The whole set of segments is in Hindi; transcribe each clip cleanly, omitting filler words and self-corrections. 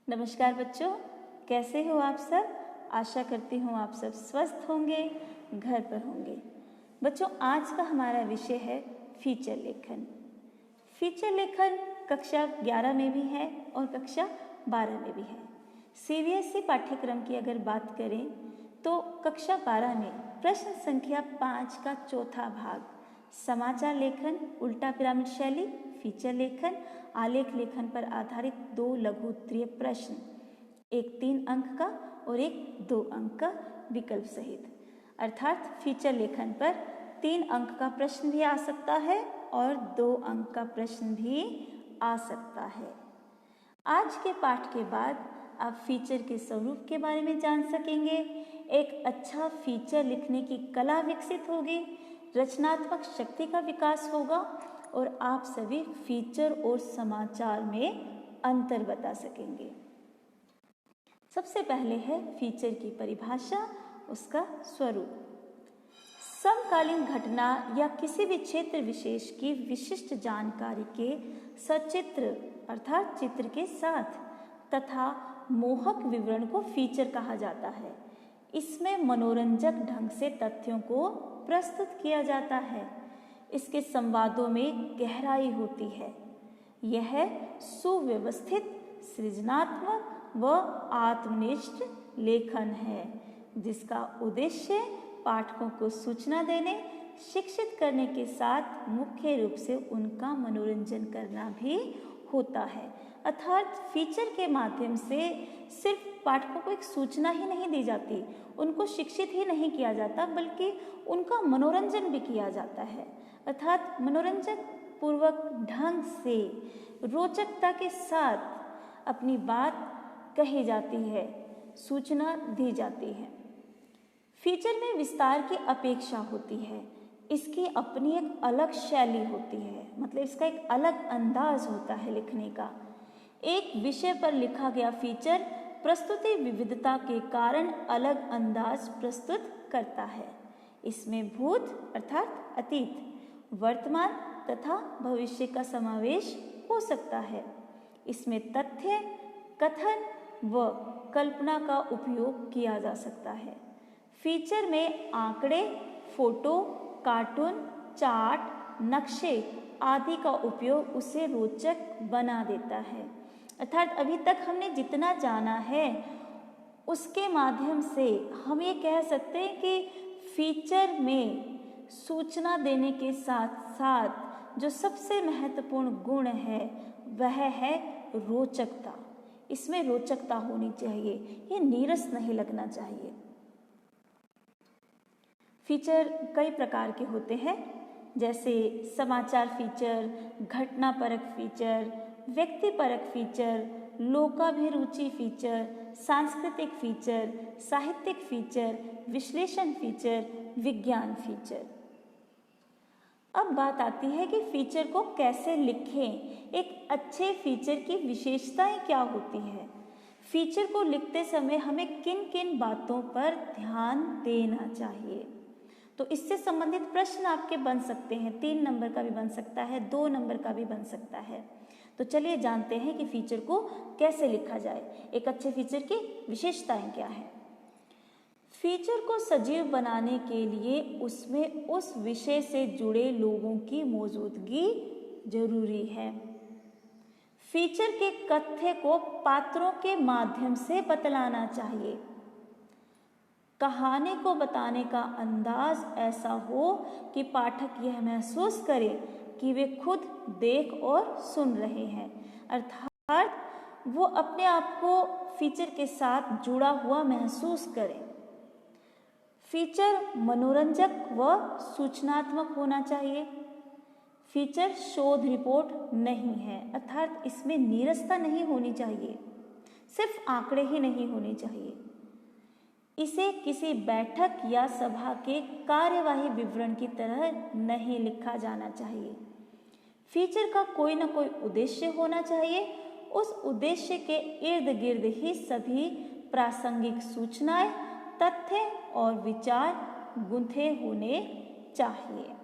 नमस्कार बच्चों, कैसे हो आप सब। आशा करती हूँ आप सब स्वस्थ होंगे, घर पर होंगे। बच्चों, आज का हमारा विषय है फीचर लेखन। फीचर लेखन कक्षा 11 में भी है और कक्षा 12 में भी है। सीबीएसई पाठ्यक्रम की अगर बात करें तो कक्षा 12 में प्रश्न संख्या 5 का चौथा भाग समाचार लेखन, उल्टा पिरामिड शैली, फीचर लेखन, आलेख लेखन पर आधारित 2 लघु उत्तरीय प्रश्न, एक 3 अंक का और एक 2 अंक का विकल्प सहित, अर्थात फीचर लेखन पर 3 अंक का प्रश्न भी आ सकता है और 2 अंक का प्रश्न भी आ सकता है। आज के पाठ के बाद आप फीचर के स्वरूप के बारे में जान सकेंगे। एक अच्छा फीचर लिखने की कला विकसित होगी, रचनात्मक शक्ति का विकास होगा और आप सभी फीचर और समाचार में अंतर बता सकेंगे। सबसे पहले है फीचर की परिभाषा, उसका स्वरूप। समकालीन घटना या किसी भी क्षेत्र विशेष की विशिष्ट जानकारी के सचित्र अर्थात चित्र के साथ तथा मोहक विवरण को फीचर कहा जाता है। इसमें मनोरंजक ढंग से तथ्यों को प्रस्तुत किया जाता है। इसके संवादों में गहराई होती है। यह सुव्यवस्थित, सृजनात्मक व आत्मनिष्ठ लेखन है जिसका उद्देश्य पाठकों को सूचना देने, शिक्षित करने के साथ मुख्य रूप से उनका मनोरंजन करना भी होता है। अर्थात फीचर के माध्यम से सिर्फ पाठकों को एक सूचना ही नहीं दी जाती, उनको शिक्षित ही नहीं किया जाता, बल्कि उनका मनोरंजन भी किया जाता है। अर्थात मनोरंजन पूर्वक ढंग से रोचकता के साथ अपनी बात कही जाती है, सूचना दी जाती है। फीचर में विस्तार की अपेक्षा होती है। इसकी अपनी एक अलग शैली होती है, मतलब इसका एक अलग अंदाज होता है लिखने का। एक विषय पर लिखा गया फीचर प्रस्तुति विविधता के कारण अलग अंदाज प्रस्तुत करता है। इसमें भूत अर्थात अतीत, वर्तमान तथा भविष्य का समावेश हो सकता है। इसमें तथ्य, कथन व कल्पना का उपयोग किया जा सकता है। फीचर में आंकड़े, फोटो, कार्टून, चार्ट, नक्शे आदि का उपयोग उसे रोचक बना देता है। अर्थात अभी तक हमने जितना जाना है उसके माध्यम से हम ये कह सकते हैं कि फीचर में सूचना देने के साथ साथ जो सबसे महत्वपूर्ण गुण है वह है रोचकता। इसमें रोचकता होनी चाहिए, ये नीरस नहीं लगना चाहिए। फीचर कई प्रकार के होते हैं, जैसे समाचार फीचर, घटनापरक फीचर, व्यक्तिपरक फीचर, लोकाभिरुचि फीचर, सांस्कृतिक फीचर, साहित्यिक फीचर, विश्लेषण फीचर, विज्ञान फीचर। अब बात आती है कि फीचर को कैसे लिखें। एक अच्छे फीचर की विशेषताएं क्या होती है, फीचर को लिखते समय हमें किन किन बातों पर ध्यान देना चाहिए। तो इससे संबंधित प्रश्न आपके बन सकते हैं, 3 नंबर का भी बन सकता है, 2 नंबर का भी बन सकता है। तो चलिए जानते हैं कि फीचर को कैसे लिखा जाए, एक अच्छे फीचर की विशेषताएं क्या है। फीचर को सजीव बनाने के लिए उसमें उस विषय से जुड़े लोगों की मौजूदगी जरूरी है। फीचर के कथ्य को पात्रों के माध्यम से बतलाना चाहिए। कहानी को बताने का अंदाज ऐसा हो कि पाठक यह महसूस करे कि वे खुद देख और सुन रहे हैं, अर्थात वो अपने आप को फीचर के साथ जुड़ा हुआ महसूस करें। फीचर मनोरंजक व सूचनात्मक होना चाहिए। फीचर शोध रिपोर्ट नहीं है, अर्थात इसमें नीरसता नहीं होनी चाहिए, सिर्फ आंकड़े ही नहीं होने चाहिए। इसे किसी बैठक या सभा के कार्यवाही विवरण की तरह नहीं लिखा जाना चाहिए। फीचर का कोई ना कोई उद्देश्य होना चाहिए। उस उद्देश्य के इर्द गिर्द ही सभी प्रासंगिक सूचनाएं, तथ्य और विचार गुंथे होने चाहिए।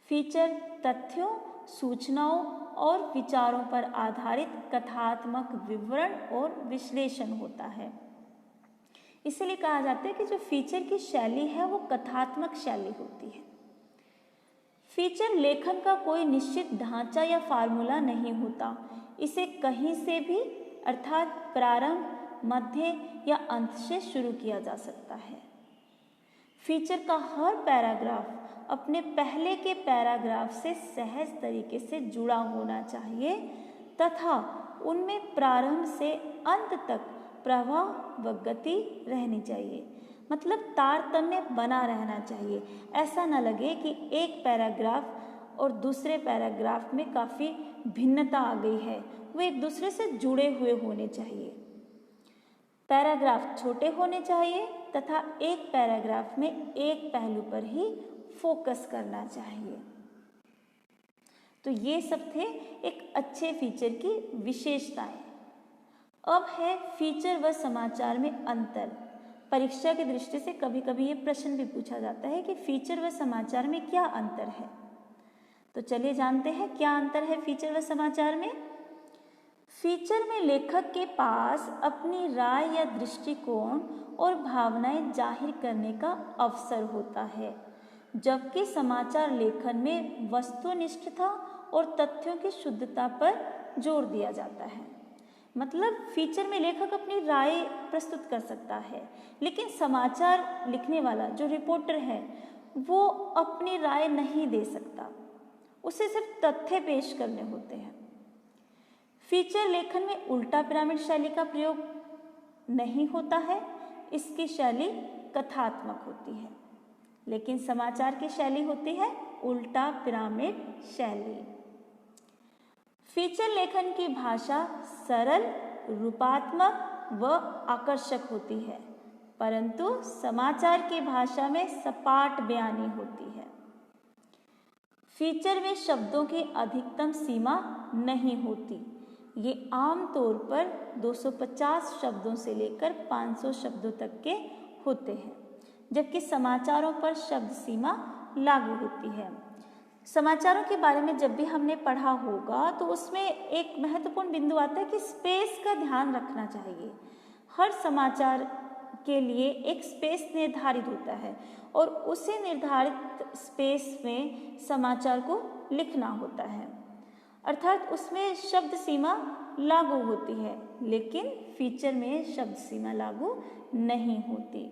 फीचर तथ्यों, सूचनाओं और विचारों पर आधारित कथात्मक विवरण और विश्लेषण होता है। इसीलिए कहा जाता है कि जो फीचर की शैली है वो कथात्मक शैली होती है। फीचर लेखन का कोई निश्चित ढांचा या फार्मूला नहीं होता। इसे कहीं से भी अर्थात प्रारंभ, मध्य या अंत से शुरू किया जा सकता है। फीचर का हर पैराग्राफ अपने पहले के पैराग्राफ से सहज तरीके से जुड़ा होना चाहिए तथा उनमें प्रारंभ से अंत तक प्रवाह व गति रहनी चाहिए, मतलब तारतम्य बना रहना चाहिए। ऐसा न लगे कि एक पैराग्राफ और दूसरे पैराग्राफ में काफ़ी भिन्नता आ गई है, वो एक दूसरे से जुड़े हुए होने चाहिए। पैराग्राफ छोटे होने चाहिए तथा एक पैराग्राफ में एक पहलू पर ही फोकस करना चाहिए। तो ये सब थे एक अच्छे फीचर की विशेषताएं। अब है फीचर व समाचार में अंतर। परीक्षा की दृष्टि से कभी कभी ये प्रश्न भी पूछा जाता है कि फीचर व समाचार में क्या अंतर है। तो चलिए जानते हैं क्या अंतर है फीचर व समाचार में। फीचर में लेखक के पास अपनी राय या दृष्टिकोण और भावनाएं जाहिर करने का अवसर होता है, जबकि समाचार लेखन में वस्तुनिष्ठता और तथ्यों की शुद्धता पर जोर दिया जाता है। मतलब फीचर में लेखक अपनी राय प्रस्तुत कर सकता है, लेकिन समाचार लिखने वाला जो रिपोर्टर है वो अपनी राय नहीं दे सकता, उसे सिर्फ तथ्य पेश करने होते हैं। फीचर लेखन में उल्टा पिरामिड शैली का प्रयोग नहीं होता है, इसकी शैली कथात्मक होती है, लेकिन समाचार की शैली होती है उल्टा पिरामिड शैली। फीचर लेखन की भाषा सरल, रूपात्मक व आकर्षक होती है, परंतु समाचार की भाषा में सपाट बयानी होती है। फीचर में शब्दों की अधिकतम सीमा नहीं होती, ये आमतौर पर 250 शब्दों से लेकर 500 शब्दों तक के होते हैं, जबकि समाचारों पर शब्द सीमा लागू होती है। समाचारों के बारे में जब भी हमने पढ़ा होगा तो उसमें एक महत्वपूर्ण बिंदु आता है कि स्पेस का ध्यान रखना चाहिए। हर समाचार के लिए एक स्पेस निर्धारित होता है और उसी निर्धारित स्पेस में समाचार को लिखना होता है, अर्थात उसमें शब्द सीमा लागू होती है, लेकिन फीचर में शब्द सीमा लागू नहीं होती।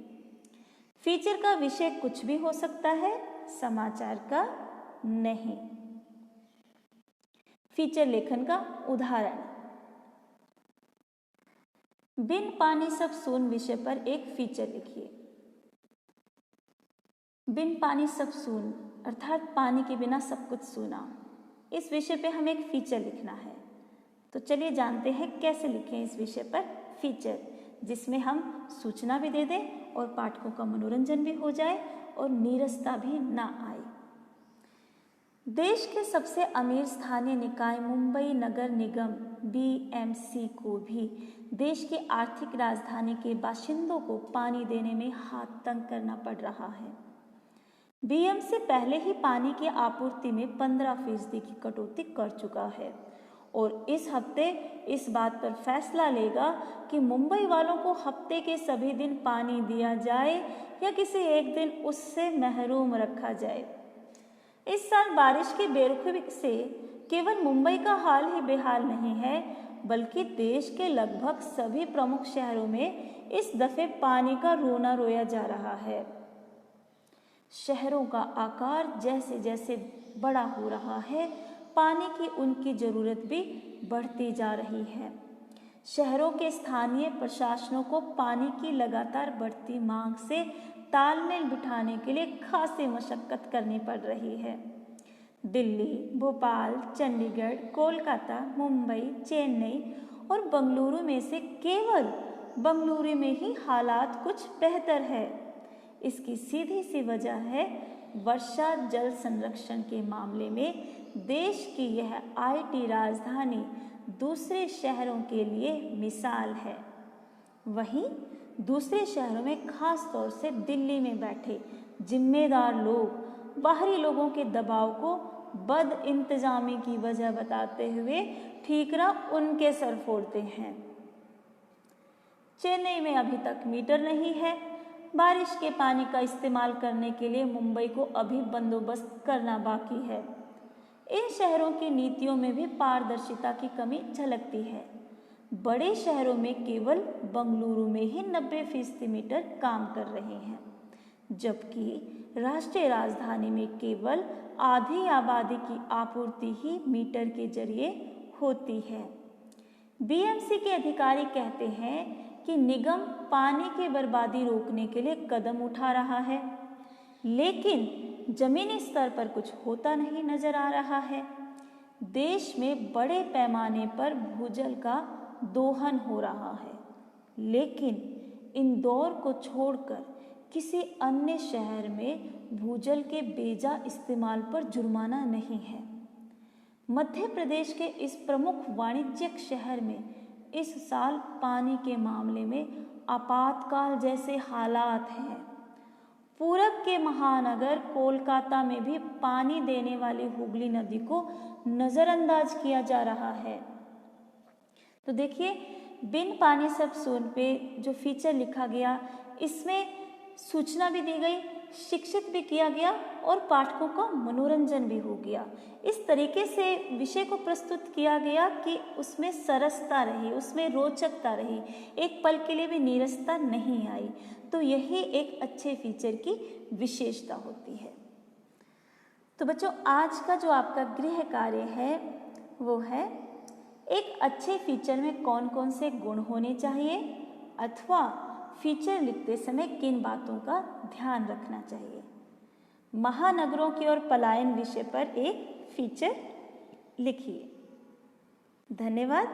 फीचर का विषय कुछ भी हो सकता है, समाचार का नहीं। फीचर लेखन का उदाहरण, बिन पानी सब सून विषय पर एक फीचर लिखिए। बिन पानी सब सून अर्थात पानी के बिना सब कुछ सूना, इस विषय पे हमें एक फीचर लिखना है। तो चलिए जानते हैं कैसे लिखें इस विषय पर फीचर, जिसमें हम सूचना भी दे दें और पाठकों का मनोरंजन भी हो जाए और नीरसता भी ना आए। देश के सबसे अमीर स्थानीय निकाय मुंबई नगर निगम BMC को भी देश की आर्थिक राजधानी के बाशिंदों को पानी देने में हाथ तंग करना पड़ रहा है। BMC पहले ही पानी की आपूर्ति में 15% की कटौती कर चुका है और इस हफ्ते इस बात पर फैसला लेगा कि मुंबई वालों को हफ्ते के सभी दिन पानी दिया जाए या किसी एक दिन उससे महरूम रखा जाए। इस साल बारिश की बेरुखी से केवल मुंबई का हाल ही बेहाल नहीं है, बल्कि देश के लगभग सभी प्रमुख शहरों में इस दफे पानी का रोना रोया जा रहा है। शहरों का आकार जैसे जैसे बड़ा हो रहा है, पानी की उनकी जरूरत भी बढ़ती जा रही है। शहरों के स्थानीय प्रशासनों को पानी की लगातार बढ़ती मांग से तालमेल बिठाने के लिए खासी मशक्कत करनी पड़ रही है। दिल्ली, भोपाल, चंडीगढ़, कोलकाता, मुंबई, चेन्नई और बेंगलुरु में से केवल बेंगलुरु में ही हालात कुछ बेहतर है। इसकी सीधी सी वजह है वर्षा जल संरक्षण के मामले में देश की यह IT राजधानी दूसरे शहरों के लिए मिसाल है। वहीं दूसरे शहरों में खास तौर से दिल्ली में बैठे जिम्मेदार लोग बाहरी लोगों के दबाव को बद इंतजामी की वजह बताते हुए ठीकरा उनके सर फोड़ते हैं। चेन्नई में अभी तक मीटर नहीं है। बारिश के पानी का इस्तेमाल करने के लिए मुंबई को अभी बंदोबस्त करना बाकी है। इन शहरों की नीतियों में भी पारदर्शिता की कमी झलकती है। बड़े शहरों में केवल बंगलुरु में ही 90% मीटर काम कर रहे हैं, जबकि राष्ट्रीय राजधानी में केवल आधी आबादी की आपूर्ति ही मीटर के जरिए होती है। बीएमसी के अधिकारी कहते हैं कि निगम पानी की बर्बादी रोकने के लिए कदम उठा रहा है, लेकिन जमीनी स्तर पर कुछ होता नहीं नजर आ रहा है। देश में बड़े पैमाने पर भूजल का दोहन हो रहा है, लेकिन इंदौर को छोड़कर किसी अन्य शहर में भूजल के बेजा इस्तेमाल पर जुर्माना नहीं है। मध्य प्रदेश के इस प्रमुख वाणिज्यिक शहर में इस साल पानी के मामले में आपातकाल जैसे हालात हैं। पूरब के महानगर कोलकाता में भी पानी देने वाली हुगली नदी को नज़रअंदाज किया जा रहा है। तो देखिए, बिन पानी सब सून पे जो फीचर लिखा गया, इसमें सूचना भी दी गई, शिक्षित भी किया गया और पाठकों का मनोरंजन भी हो गया। इस तरीके से विषय को प्रस्तुत किया गया कि उसमें सरसता रही, उसमें रोचकता रही, एक पल के लिए भी नीरसता नहीं आई। तो यही एक अच्छे फीचर की विशेषता होती है। तो बच्चों, आज का जो आपका गृह कार्य है वो है एक अच्छे फीचर में कौन कौन से गुण होने चाहिए अथवा फीचर लिखते समय किन बातों का ध्यान रखना चाहिए। महानगरों की ओर पलायन विषय पर एक फीचर लिखिए। धन्यवाद।